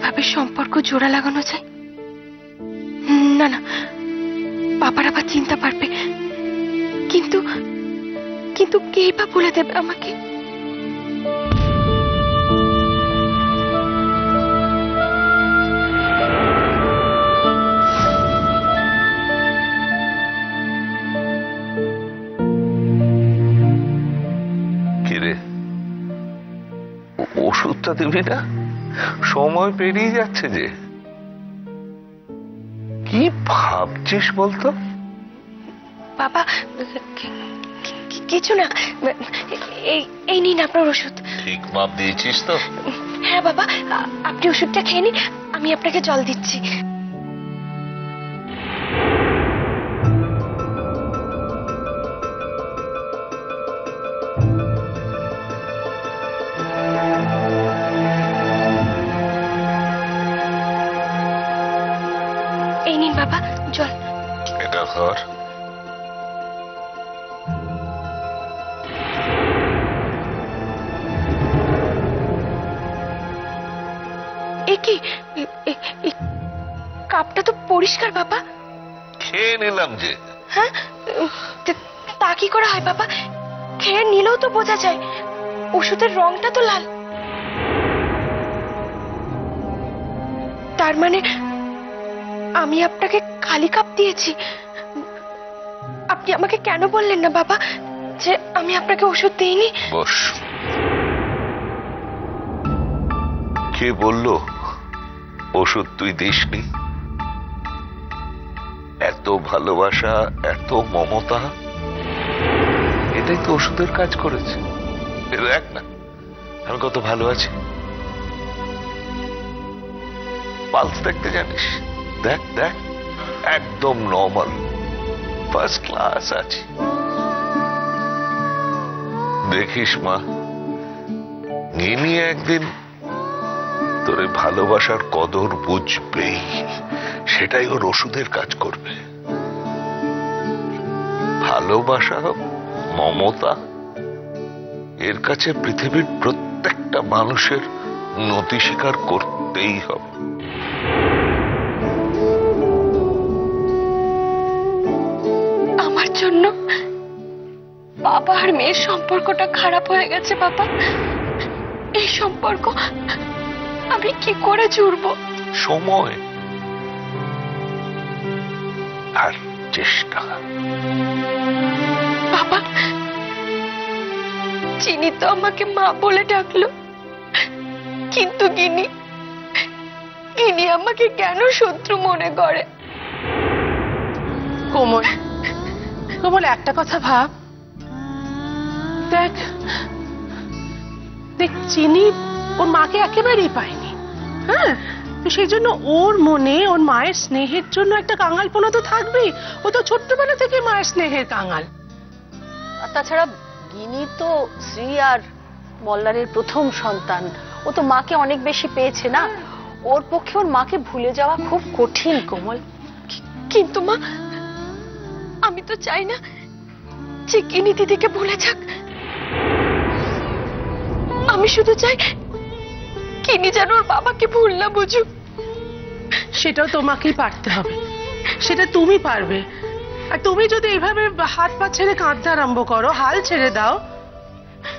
কিভাবে সম্পর্ক জোড়া লাগানো যায়। না না, বাবার আবার চিন্তা পারবে, কিন্তু কিন্তু কে বা বলে দেবে আমাকে? ওষুধটা দিবি না? সময় পেরিয়ে যাচ্ছে যে। কি ভাবছিস বলতো? বাবা কিছু না, এই নিন আপনার ওষুধ। ঠিক মাপ দিয়েছিস তো? হ্যাঁ বাবা, আপনি ওষুধটা খেয়ে নিন, আমি আপনাকে জল দিচ্ছি। এই নিন বাবা জল। এটা ধর। কি কাপটা তো পরিষ্কার বাবা। খেয়ে নিলাম যে। হ্যাঁ, তা কি করে হয় বাবা? খেয়ে নিলেও তো বোঝা যায়, ওষুধের রংটা তো লাল। তার মানে আমি আপনাকে খালি কাপ দিয়েছি। আপনি আমাকে কেন বললেন না বাবা যে আমি আপনাকে ওষুধ দিইনি? বস। কে বলল ওষুধ তুই দিসনি? এত ভালোবাসা, এত মমতা, এটাই তো ওষুধের কাজ করেছে। দেখ না আমি কত ভালো আছি। পালস দেখতে জানিস? দেখ দেখ, একদম নর্মাল, ফার্স্ট ক্লাস আছি। দেখিস মা, গিনি একদিন তোর ভালোবাসার কদর বুঝবেই, সেটাই ওর ওষুধের কাজ করবে। ভালোবাসা, মমতা, এর কাছে পৃথিবীর প্রত্যেকটা মানুষের নতি স্বীকার করতেই হবে। আমার জন্য বাবা আর মেয়ের সম্পর্কটা খারাপ হয়ে গেছে বাবা। এই সম্পর্ক আমি কি করে জুড়বো? সময় আর চেষ্টা। বাবা, চিনি তো আমাকে মা বলে ডাকলো, কিন্তু গিনি আমাকে কেন শত্রু মনে করে? কোমল, কোমল একটা কথা ভাব। দেখ দেখ, চিনি ওর মাকে একেবারেই পায়নি। হ্যাঁ, তো সেই জন্য ওর মনে ওর মায়ের স্নেহের জন্য একটা কাঙালপনা তো থাকবেই। ও তো ছোট্টবেলা থেকে মায়ের স্নেহের কাঙাল। আর তাছাড়া গিনি তো শ্রী আর মল্লারের প্রথম সন্তান, ও তো মাকে অনেক বেশি পেয়েছে না। ওর পক্ষে ওর মাকে ভুলে যাওয়া খুব কঠিন কোমল। কিন্তু মা, আমি তো চাই না যে গিনি দিদিকে ভুলে যাক। আমি শুধু চাই গিনি যেন ওর বাবাকে ভুল না বুঝুক। সেটাও তোমাকেই পারতে হবে, সেটা তুমি পারবে। আর তুমি যদি এইভাবে হাত পা ছেড়ে কাঁদতে আরম্ভ করো, হাল ছেড়ে দাও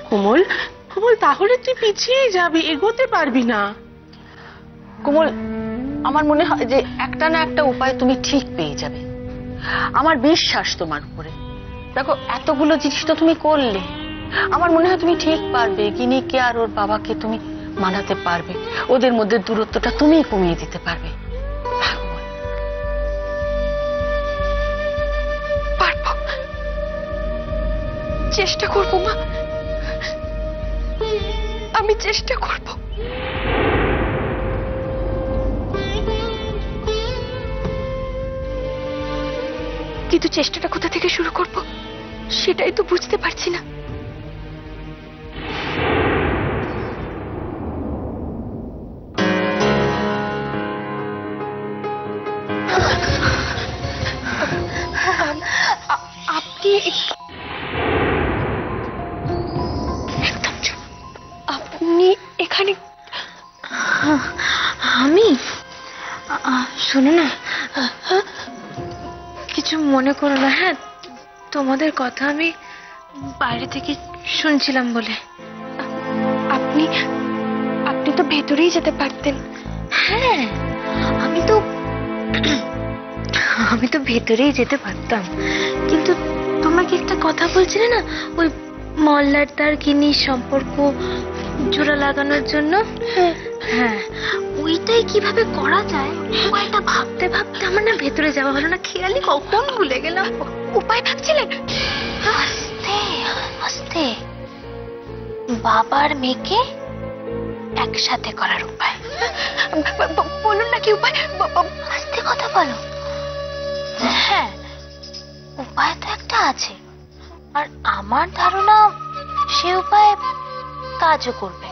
কোমল, কোমল, তাহলে তুই পিছিয়ে যাবি, এগোতে পারবি না। কোমল, আমার মনে হয় যে একটা না একটা উপায় তুমি ঠিক পেয়ে যাবে। আমার বিশ্বাস তোমার উপরে। দেখো, এতগুলো জিনিস তো তুমি করলে, আমার মনে হয় তুমি ঠিক পারবে। গিনিকে আর ওর বাবাকে তুমি মানাতে পারবে, ওদের মধ্যে দূরত্বটা তুমি কমিয়ে দিতে পারবে। পারবো, চেষ্টা করবো মা, আমি চেষ্টা করবো। কিন্তু চেষ্টাটা কোথা থেকে শুরু করব সেটাই তো বুঝতে পারছি না। আপনি আপনি এখানে? আমি শোনো না, কিছু মনে করো না, হ্যাঁ? তোমাদের কথা আমি বাইরে থেকে শুনছিলাম বলে। আপনি আপনি তো ভেতরেই যেতে পারতেন। হ্যাঁ, আমি তো ভেতরেই যেতে পারতাম, কিন্তু তোমাকে একটা কথা বলছিলে না, ওই মল্লার তার গিন্নির সম্পর্ক জোড়া লাগানোর জন্য। হ্যাঁ, ওইটাই কিভাবে করা যায় উপায়টা ভাবতে ভাবতে আমার না ভেতরে যাওয়া হলো না, খেয়ালি কখন ভুলে গেলাম। উপায় ভাবছিলেন? আস্তে আস্তে বাবার মেয়েকে একসাথে করার উপায়। বলুন না কি উপায়, আস্তে কথা বলো। হ্যাঁ, উপায় তো একটা আছে, আর আমার ধারণা সে উপায় কাজও করবে।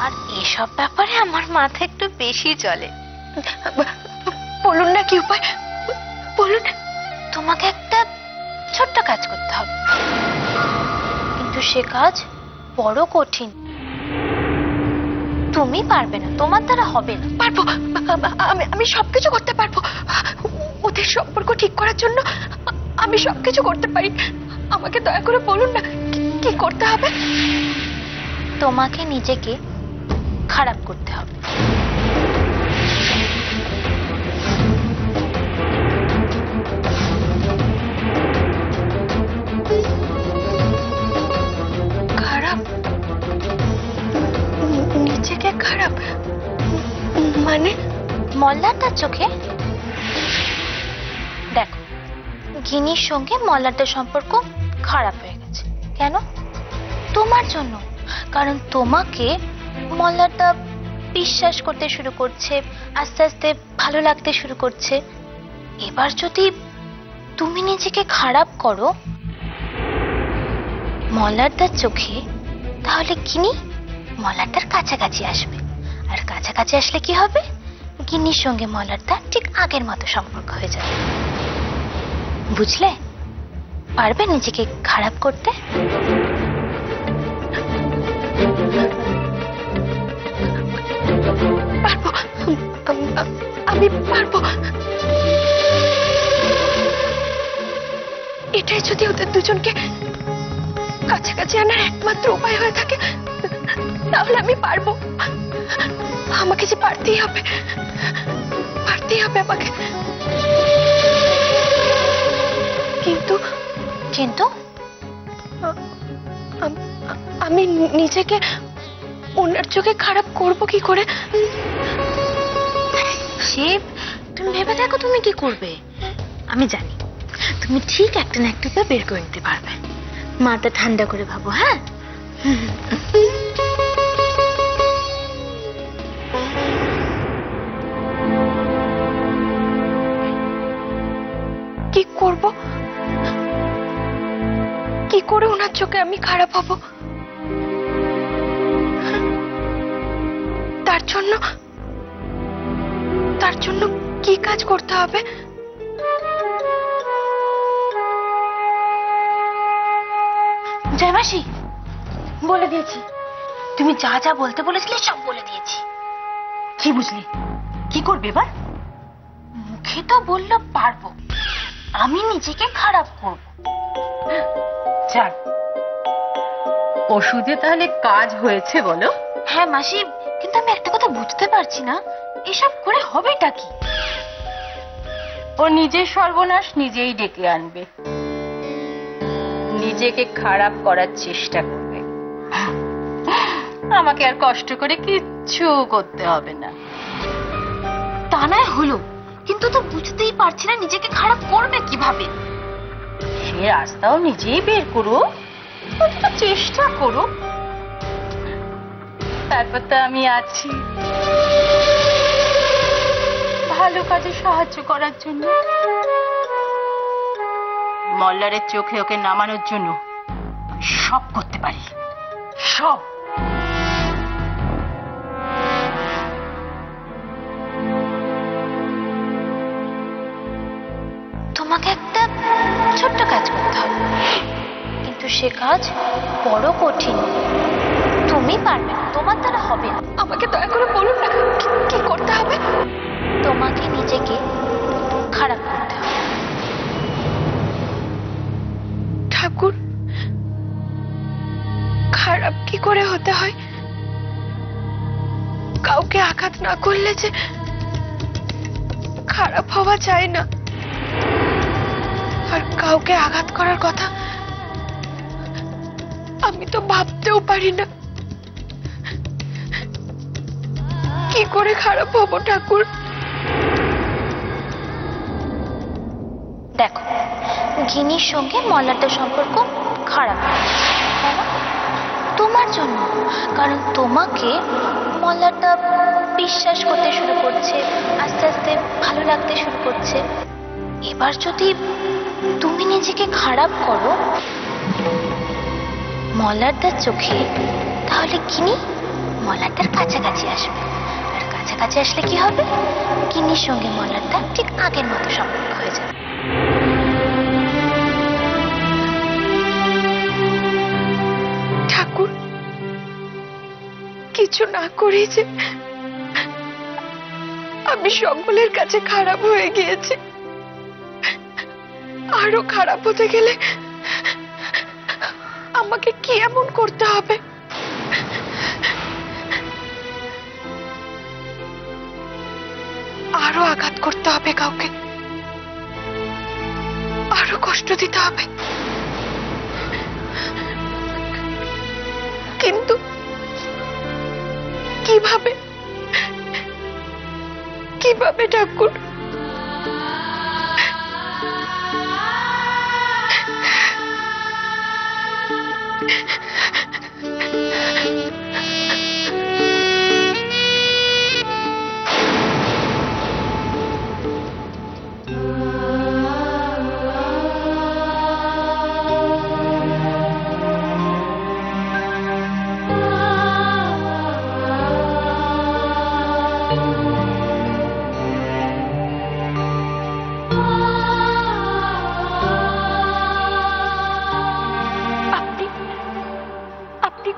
আর এসব ব্যাপারে আমার মাথা একটু বেশি চলে। বলুন না কি উপায়, বলুন। তোমাকে একটা ছোট্ট কাজ করতে হবে, কিন্তু সে কাজ বড় কঠিন। তুমি পারবে না, তোমার দ্বারা হবে না। পারবো, আমি সবকিছু করতে পারবো। ওদের সম্পর্ক ঠিক করার জন্য আমি সবকিছু করতে পারি। আমাকে দয়া করে বলুন না কি করতে হবে। তোমাকে নিজেকে খারাপ করতে হবে। খারাপ? নিজেকে খারাপ মানে? মল্লারটার চোখে দেখো, গিনির সঙ্গে মল্লারটার সম্পর্ক খারাপ হয়ে গেছে। কেন? তোমার জন্য। কারণ তোমাকে মল্লারটা বিশ্বাস করতে শুরু করছে, আস্তে আস্তে ভালো লাগতে শুরু করছে। এবার যদি তুমি নিজেকে খারাপ করো মল্লারটার চোখে, তাহলে গিনি মল্লারটার কাছাকাছি আসবে, আর কাছাকাছি আসলে কি হবে? গিন্নির সঙ্গে মল্লারটা ঠিক আগের মতো সম্পর্ক হয়ে যাবে। বুঝলে? পারবে নিজেকে খারাপ করতে? পারবো, আমি পারবো। এটাই যদি ওদের দুজনকে কাছাকাছি আনার একমাত্র উপায় হয়ে থাকে, তাহলে আমি পারবো। আমাকে যে পারতেই হবে, পারতেই হবে আমাকে। কিন্তু কিন্তু আমি নিজেকে ওনার চোখে খারাপ করব কি করে? সে তুমি ভেবে দেখো তুমি কি করবে। আমি জানি তুমি ঠিক একটা না একটা বের করে নিতে পারবে। মাথা ঠান্ডা করে ভাবো। হ্যাঁ, কি করব? কি করে ওনার চোখে আমি খারাপ হব? তার জন্য কি কাজ করতে হবে? জয়মাসি, বলে দিয়েছি। তুমি যা যা বলতে বলেছিলে সব বলে দিয়েছি। কি বুঝলি? কি করবে এবার? মুখে তো বললো পারবো, আমি নিজেকে খারাপ করব। যাক, ওষুধে তাহলে কাজ হয়েছে বলো? হ্যাঁ মাসি, কিন্তু আমি একটা কথা বুঝতে পারছি না, এসব করে হবেটা কি? ও নিজের সর্বনাশ নিজেই ডেকে আনবে, নিজেকে খারাপ করার চেষ্টা করবে। আমাকে আর কষ্ট করে কিচ্ছু করতে হবে না। তা নয় হলো, কিন্তু তো বুঝতেই পারছি না নিজেকে খারাপ করবে কিভাবে। সে রাস্তাও নিজেই বের করুক, একটু চেষ্টা করুক, তারপর তো আমি আছি ভালো কাজে সাহায্য করার জন্য। মল্লারের চোখে ওকে নামানোর জন্য সব করতে পারি, সব। তোমাকে একটা ছোট্ট কাজ করতে হবে, কিন্তু সে কাজ বড় কঠিন। তুমি তুমি পারবে না, তোমার দ্বারা হবে না। আমাকে দয়া করে বলুন না কি করতে হবে। তোমাকে নিজেকে খারাপ করতে হবে। ঠাকুর, খারাপ কি করে হতে হয়? কাউকে আঘাত না করলে যে খারাপ হওয়া যায় না, আর কাউকে আঘাত করার কথা আমি তো ভাবতেও পারি না। কি করে খারাপ হব ঠাকুর? দেখো, গিনির সঙ্গে মল্লারদার সম্পর্ক খারাপ হয়েছে, তাই না? তোমার জন্য। কারণ তোমাকে মল্লারদা বিশ্বাস করতে শুরু করছে, আস্তে আস্তে ভালো লাগতে শুরু করছে। এবার যদি তুমি নিজেকে খারাপ করো মল্লারদার চোখে, তাহলে গিনি মল্লারদার কাছাকাছি আসবে। আর কাছাকাছি আসলে কি হবে? গিনির সঙ্গে মল্লারদার ঠিক আগের মতো সম্পর্ক হয়ে যাবে। ঠাকুর, কিছু না করি যে আমি সকলের কাছে খারাপ হয়ে গিয়েছি। আরো খারাপ হতে গেলে আমাকে কি এমন করতে হবে? আরো আঘাত করতে হবে কাউকে, আরো কষ্ট দিতে হবে। কিন্তু কিভাবে কিভাবে ঠাকুর?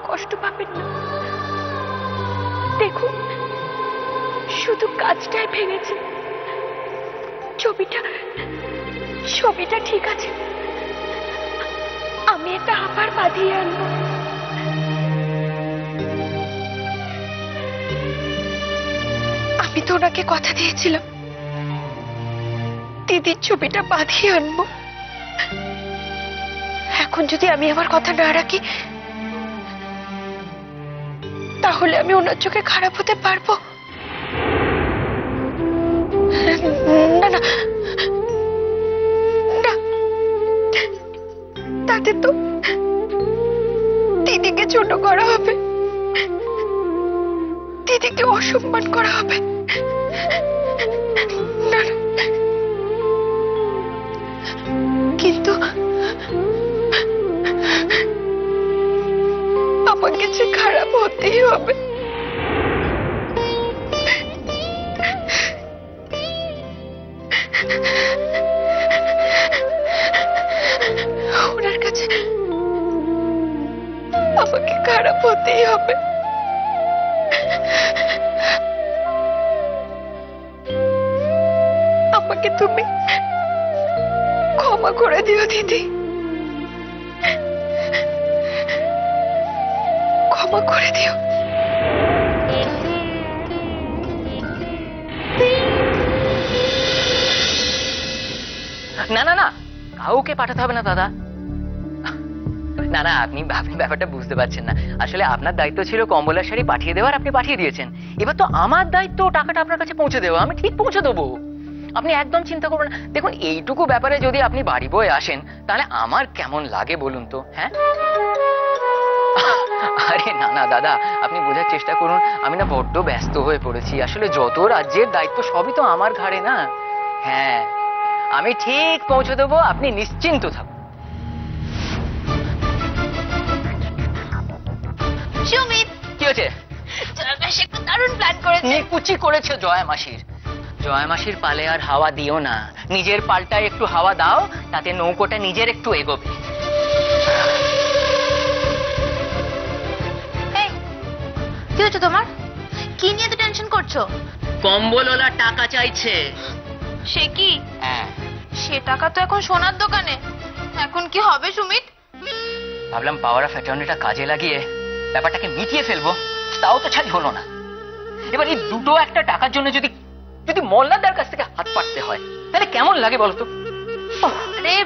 কষ্ট পাবেন না। দেখুন, শুধু কাজটাই ভেঙেছে, ছবিটা ঠিক আছে। আমি এটা আবার বাঁধিয়ে আনবো। আমি তো ওনাকে কথা দিয়েছিলাম দিদির ছবিটা বাঁধিয়ে আনবো। এখন যদি আমি আমার কথা না রাখি, তাহলে আমি ওনার চোখে খারাপ হতে পারবো না? না না, তাতে তো দিদিকে ছোট করা হবে, দিদিকে অসম্মান করা হবে। না না, কিন্তু আমাকে যে খারাপ হতেই হবে। ওনার কাছে আমাকে খারাপ হতেই হবে। আমাকে তুমি ক্ষমা করে দিও দিদি, ক্ষমা করে দিও। না না না, কাউকে পাঠাতে হবে না দাদা। না না, আপনি ব্যাপারটা বুঝতে পারছেন না। আসলে আপনার দায়িত্ব ছিল কমলার শাড়ি পাঠিয়ে দেওয়ার, আপনি পাঠিয়ে দিয়েছেন। এবার তো আমার দায়িত্ব টাকাটা আপনার কাছে পৌঁছে দেওয়া। আমি ঠিক পৌঁছে দেবো, আপনি একদম চিন্তা করবেন না। দেখুন, এইটুকু ব্যাপারে যদি আপনি বাড়ি বয়ে আসেন, তাহলে আমার কেমন লাগে বলুন তো? হ্যাঁ, আরে না না দাদা, আপনি বোঝার চেষ্টা করুন। আমি না বড্ড ব্যস্ত হয়ে পড়েছি। আসলে যত রাজ্যের দায়িত্ব সবই তো আমার ঘাড়ে না। হ্যাঁ, আমি ঠিক পৌঁছে দেবো, আপনি নিশ্চিন্ত থাকুন। সুমিত, কি হয়েছে? জয়া মাসি একটা দারুণ প্ল্যান করেছে। নিকুচি করেছে জয়া মাসির। জয়া মাসির পালে আর হাওয়া দিও না, নিজের পাল্টায় একটু হাওয়া দাও, তাতে নৌকোটা নিজের একটু এগোবে। কি হচ্ছে তোমার? কি নিয়ে তো টেনশন করছো? কম্বলওয়ালা টাকা চাইছে। সে কি? হ্যাঁ, সে টাকা তো এখন সোনার দোকানে। এখন কি হবে সুমিত? ভাবলাম পাওয়ার অফ অ্যাটর্নিটা কাজে লাগিয়ে ব্যাপারটাকে মিটিয়ে ফেলবো, তাও তো ছাই হলো না। এবার এই দুটো একটা টাকার জন্য যদি যদি মোল্লাদার কাছ থেকে হাত পাততে হয় তাহলে কেমন লাগে বলতো? আরে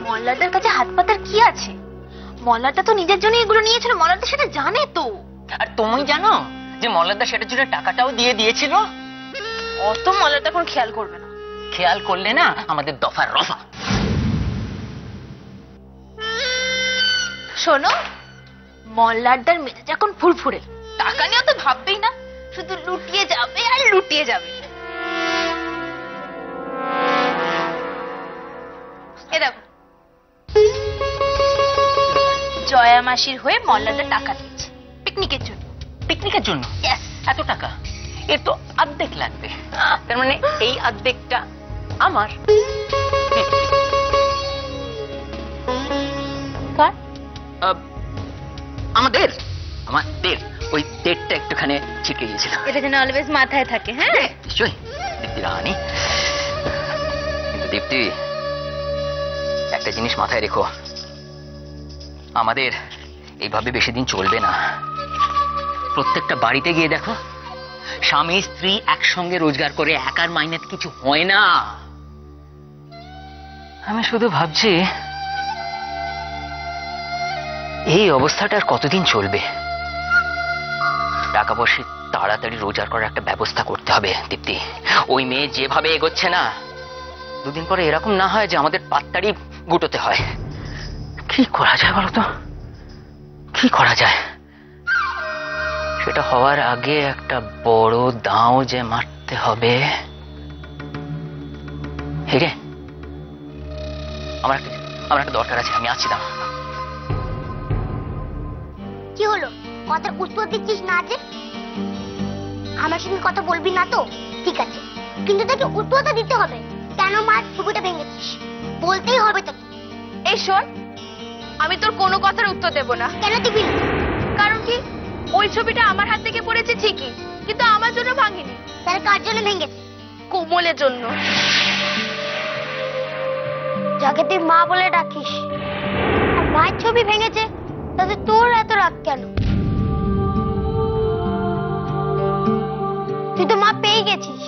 মল্লারদার কাছে হাত পাতার কি আছে? মল্লারদা তো নিজের জন্য এগুলো নিয়েছিল, মল্লারদা সেটা জানে তো। আর তুমি জানো যে মোল্লাদা সেটার জন্য টাকাটাও দিয়ে দিয়েছিল? অত মল্লারদা এখন খেয়াল করবে না। খেয়াল করলে না আমাদের দফার রফা। শোনো, মল্লারদার মেজাজ এখন ফুরফুরে। টাকা নিয়ে তো ভাববেই না, শুধু লুটিয়ে যাবে আর লুটিয়ে যাবে। এ দেখো, জয়া মাসির হয়ে মল্লারদা টাকা দিয়েছে পিকনিকের জন্য। পিকনিকের জন্য এত টাকা? এর তো অর্ধেক লাগবে। তার মানে এই অর্ধেকটা আমার। কার? আমাদের আমাদের ওই ডেটটা একটুখানি ছিটকে গিয়েছিল। এটা যেন অলওয়েজ মাথায় থাকে। হ্যাঁ নিশ্চয়ই দীপ্তি রানী। কিন্তু দীপ্তি, একটা জিনিস মাথায় রেখো, আমাদের এইভাবে বেশি দিন চলবে না। প্রত্যেকটা বাড়িতে গিয়ে দেখো, স্বামী স্ত্রী একসঙ্গে রোজগার করে একার মাইনেতে কিছু হয় না। আমি শুধু ভাবছি এই অবস্থাটা আর কতদিন চলবে। টাকা পয়সা তাড়াতাড়ি রোজগার করার একটা ব্যবস্থা করতে হবে দীপ্তি। ওই মেয়ে যেভাবে এগোচ্ছে না, দুদিন পরে এরকম না হয় যে আমাদের পাত্তাড়ি গুটোতে হয়। কি করা যায় বলতো? কি করা যায়? সেটা হওয়ার আগে একটা বড় দাঁও যে মারতে হবে। হেরে, আমার একটা দরকার আছে, আমি আছি। দাও। কি হলো, কথার উত্তর দিচ্ছিস না যে? আমার সঙ্গে কথা বলবি না তো? ঠিক আছে, কিন্তু তাকে উত্তরটা দিতে হবে। কেন মার ছবিটা ভেঙেছিস বলতেই হবে তোকে। এই শোন, আমি তোর কোনো কথার উত্তর দেব না। কেন দিবি না? কারণ কি, ওই ছবিটা আমার হাত থেকে পড়েছে ঠিকই, কিন্তু আমার জন্য ভাঙিনি। তাহলে কার জন্য ভেঙেছে? কোমলের জন্য। যাকে তুই মা বলে ডাকিস, আর মায়ের ছবি ভেঙেছে, তাতে তোর এত রাগ কেন? তুই তো মা পেয়ে গেছিস।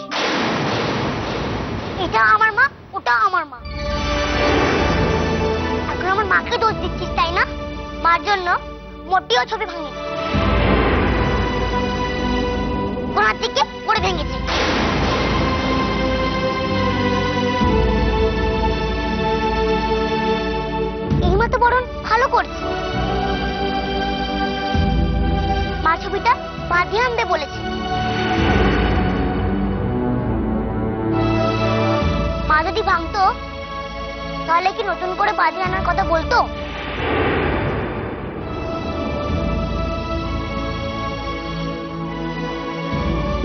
এটা আমার মা, ওটা আমার মা। এখন আমার মাকে দোষ দিচ্ছিস, তাই না? মার জন্য মোটিও ছবি ভাঙিনি। ওর হাত থেকে পড়ে ভেঙেছে। এই মা তো বরং ভালো করছে। মা ছবিটা বাঁধিয়ে আনবে বলেছে। মা যদি ভাঙতো তাহলে কি নতুন করে বাঁধিয়ে আনার কথা বলতো?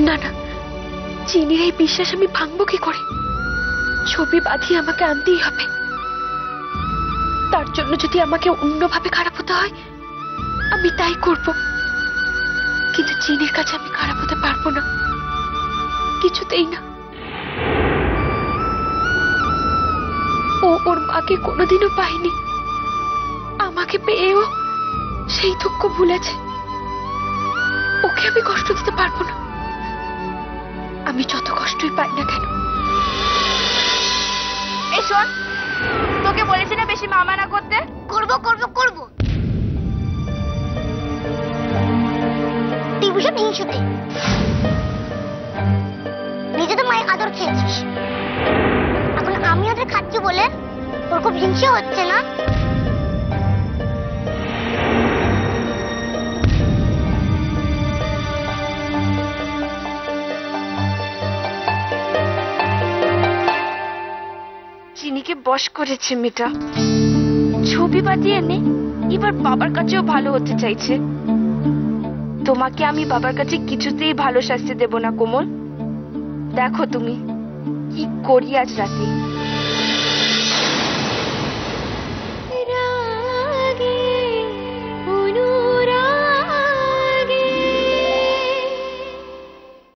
না না, চিনির এই বিশ্বাস আমি ভাঙবো কি করে? ছবি বাঁধিয়ে আমাকে আনতেই হবে। তার জন্য যদি আমাকে অন্যভাবে খারাপ হতে হয়, আমি তাই করব। কিন্তু চিনির কাছে আমি খারাপ হতে পারবো না, কিছুতেই না। ও ওর মাকে কোনোদিনও পায়নি, আমাকে পেয়েও সেই দুঃখ ভুলেছে। ওকে আমি কষ্ট দিতে পারবো না, আমি যত কষ্টই পাই না কেন। এই শোন, তোকে বলেছি না বেশি মামানা করতে। করবো করবো করবো। তুই ভীষণ হিংসুটে। নিজে তো মায়ের আদর খেয়েছিস, এখন আমি ওদের খাচ্ছি বলে তোর খুব হিংসা হচ্ছে না? চিনিকে বশ করেছে মেয়েটা। ছবি বাঁধিয়ে এনে এবার বাবার কাছেও ভালো হতে চাইছে। তোমাকে আমি বাবার কাছে কিছুতেই ভালো শাস্তি দেব না কোমল। দেখো তুমি কি করি আজ রাতে।